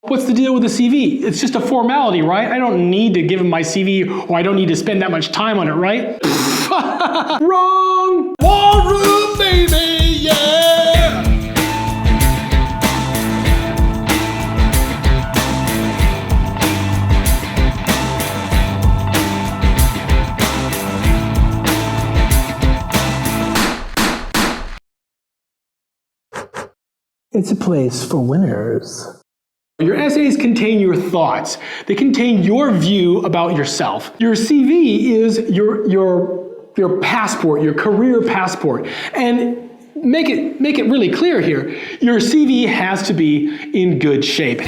What's the deal with the CV? It's just a formality, right? I don't need to give him my CV, or I don't need to spend that much time on it, right? Wrong! War room, baby, yeah! It's a place for winners. Your essays contain your thoughts. They contain your view about yourself. Your CV is your passport, your career passport. And make it really clear here. Your CV has to be in good shape.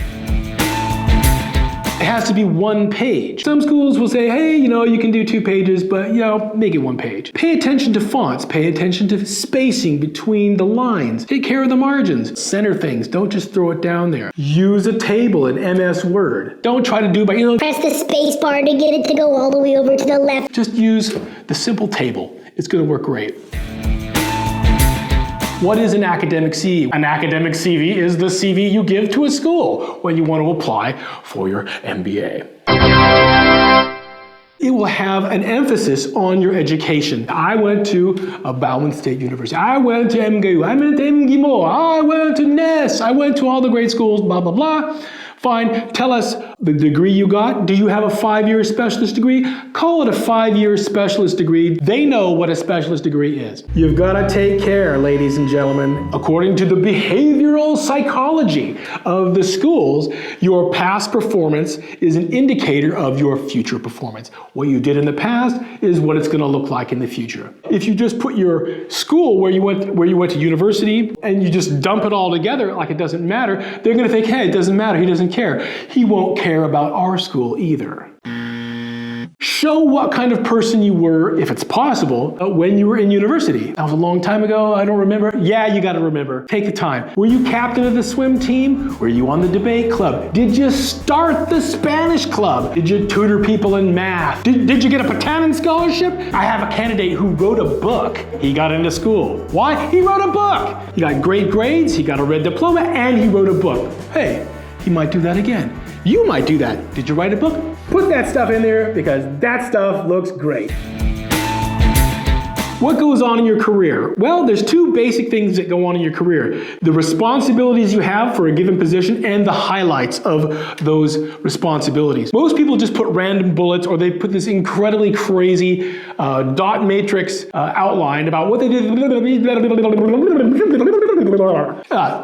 It has to be one page. Some schools will say, hey, you can do 2 pages, but make it 1 page. Pay attention to fonts. Pay attention to spacing between the lines. Take care of the margins. Center things. Don't just throw it down there. Use a table in MS Word. Don't try to do by, press the space bar to get it to go all the way over to the left. Just use the simple table. It's going to work great. What is an academic CV? An academic CV is the CV you give to a school when you want to apply for your MBA. It will have an emphasis on your education. I went to Bowman State University. I went to MGU. I went to MGIMO. I went to NES. I went to all the great schools, blah, blah, blah. Fine, tell us the degree you got. Do you have a 5-year specialist degree? Call it a 5-year specialist degree. They know what a specialist degree is. You've got to take care, ladies and gentlemen. According to the behavioral psychology of the schools, your past performance is an indicator of your future performance. What you did in the past is what it's going to look like in the future. If you just put your school where you went to university and you just dump it all together like it doesn't matter, they're going to think, hey, it doesn't matter. He doesn't care. He won't care about our school either. Show what kind of person you were, if it's possible, when you were in university. That was a long time ago. I don't remember. Yeah, you got to remember. Take the time. Were you captain of the swim team? Were you on the debate club? Did you start the Spanish club? Did you tutor people in math? Did you get a Patanin scholarship? I have a candidate who wrote a book. He got into school. Why? He wrote a book. He got great grades, he got a red diploma, and he wrote a book. Hey, he might do that again. You might do that. Did you write a book? Put that stuff in there because that stuff looks great. What goes on in your career? Well, there's 2 basic things that go on in your career. The responsibilities you have for a given position and the highlights of those responsibilities. Most people just put random bullets, or they put this incredibly crazy dot matrix outline about what they did.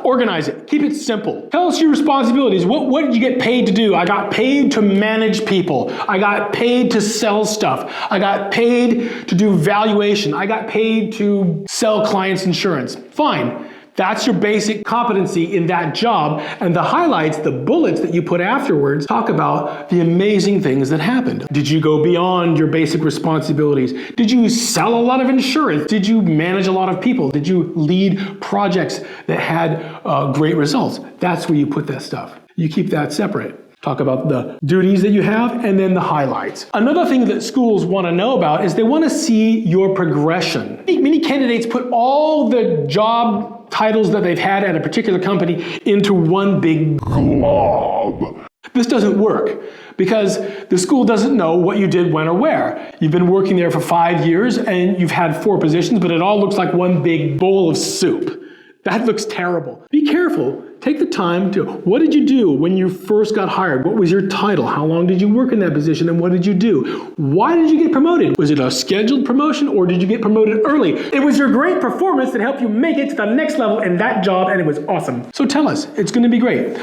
Organize it. Keep it simple. Tell us your responsibilities. What did you get paid to do? I got paid to manage people. I got paid to sell stuff. I got paid to do valuation. I got paid to sell clients insurance. Fine. That's your basic competency in that job. And the highlights, the bullets that you put afterwards, talk about the amazing things that happened. Did you go beyond your basic responsibilities? Did you sell a lot of insurance? Did you manage a lot of people? Did you lead projects that had great results? That's where you put that stuff. You keep that separate. Talk about the duties that you have and then the highlights. Another thing that schools want to know about is they want to see your progression. Many candidates put all the job titles that they've had at a particular company into one big glob. This doesn't work because the school doesn't know what you did when or where. You've been working there for 5 years and you've had 4 positions, but it all looks like one big bowl of soup. That looks terrible. Be careful. Take the time to, what did you do when you first got hired? What was your title? How long did you work in that position and what did you do? Why did you get promoted? Was it a scheduled promotion or did you get promoted early? It was your great performance that helped you make it to the next level in that job and it was awesome. So tell us, it's going to be great.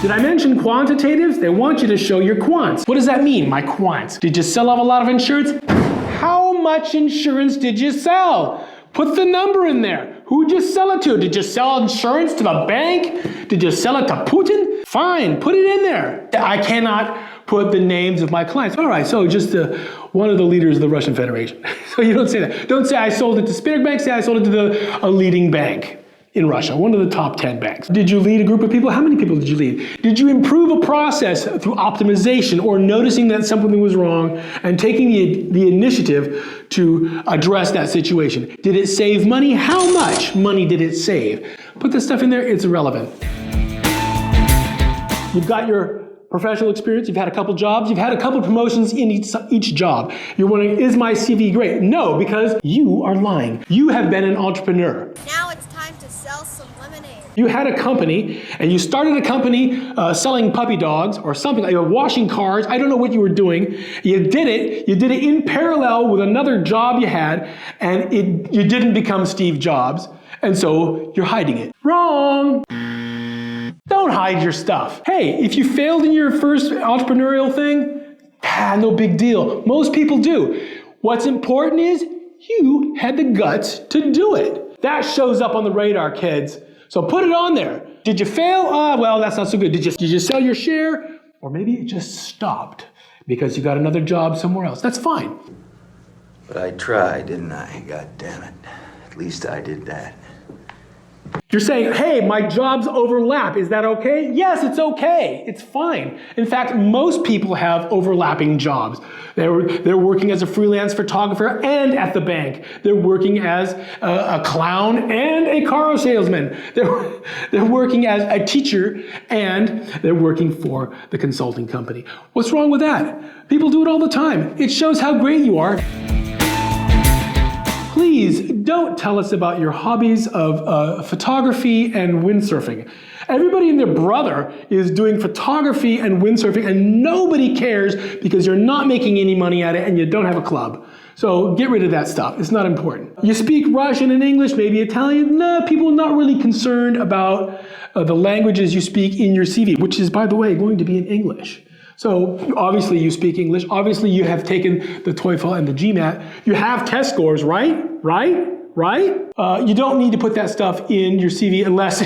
Did I mention quantitatives? They want you to show your quants. What does that mean, my quants? Did you sell off a lot of insurance? How much insurance did you sell? Put the number in there. Who'd you sell it to? Did you sell insurance to the bank? Did you sell it to Putin? Fine, put it in there. I cannot put the names of my clients. All right, so just one of the leaders of the Russian Federation. So you don't say that. Don't say I sold it to Spinner Bank, say I sold it to a leading bank in Russia, one of the top 10 banks. Did you lead a group of people? How many people did you lead? Did you improve a process through optimization or noticing that something was wrong and taking the initiative to address that situation? Did it save money? How much money did it save? Put this stuff in there, it's irrelevant. You've got your professional experience, you've had a couple jobs, you've had a couple promotions in each job. You're wondering, is my CV great? No, because you are lying. You have been an entrepreneur. Now it's time to sell some lemonade. You had a company, and you started a company selling puppy dogs or something, like washing cars. I don't know what you were doing. You did it in parallel with another job you had, and you didn't become Steve Jobs, and so you're hiding it. Wrong! Don't hide your stuff. Hey, if you failed in your first entrepreneurial thing, no big deal. Most people do. What's important is you had the guts to do it. That shows up on the radar, kids. So put it on there. Did you fail? Well, that's not so good. Did you sell your share? Or maybe it just stopped because you got another job somewhere else. That's fine. But I tried, didn't I? God damn it. At least I did that. You're saying, hey, my jobs overlap. Is that okay? Yes, it's okay. It's fine. In fact, most people have overlapping jobs. They're working as a freelance photographer and at the bank. They're working as a clown and a car salesman. They're working as a teacher and they're working for the consulting company. What's wrong with that? People do it all the time. It shows how great you are. Please don't tell us about your hobbies of photography and windsurfing. Everybody and their brother is doing photography and windsurfing, and nobody cares because you're not making any money at it and you don't have a club. So get rid of that stuff. It's not important. You speak Russian and English, maybe Italian. No, people are not really concerned about the languages you speak in your CV, which is, by the way, going to be in English. So obviously you speak English. Obviously you have taken the TOEFL and the GMAT. You have test scores, right? You don't need to put that stuff in your CV unless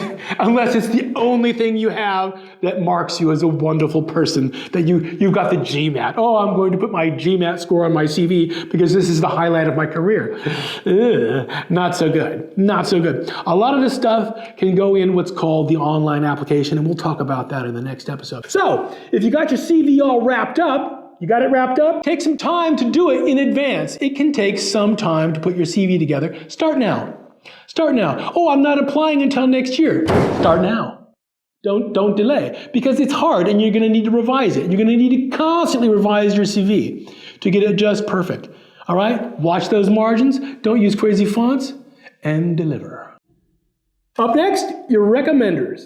it's the only thing you have that marks you as a wonderful person, that you've got the GMAT. Oh, I'm going to put my GMAT score on my CV because this is the highlight of my career. Not so good. Not so good. A lot of this stuff can go in what's called the online application, and we'll talk about that in the next episode. So, if you got your CV all wrapped up, you got it wrapped up? Take some time to do it in advance. It can take some time to put your CV together. Start now. Start now. Oh, I'm not applying until next year. Start now. Don't delay, because it's hard and you're going to need to revise it. You're going to need to constantly revise your CV to get it just perfect. All right? Watch those margins. Don't use crazy fonts and deliver. Up next, your recommenders.